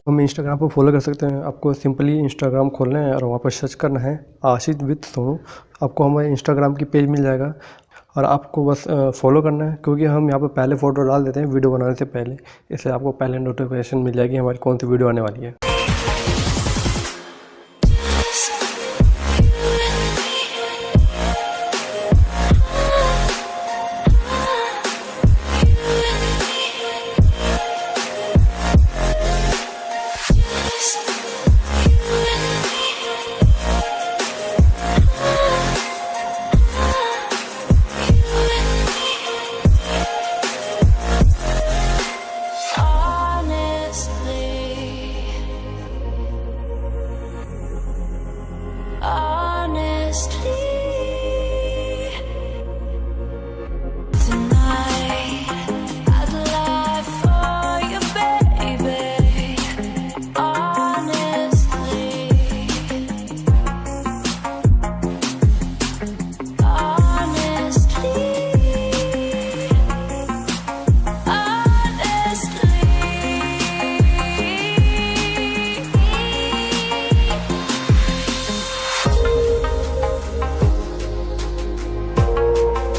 हमें इंस्टाग्राम पर फॉलो कर सकते हैं। आपको सिंपली इंस्टाग्राम खोलना है और वहाँ पर सर्च करना है आशीष विद सोनू। आपको हमारे इंस्टाग्राम की पेज मिल जाएगा और आपको बस फॉलो करना है, क्योंकि हम यहाँ पर पहले फ़ोटो डाल देते हैं वीडियो बनाने से पहले, इसलिए आपको पहले नोटिफिकेशन मिल जाएगी हमारी कौन सी वीडियो आने वाली है। Honestly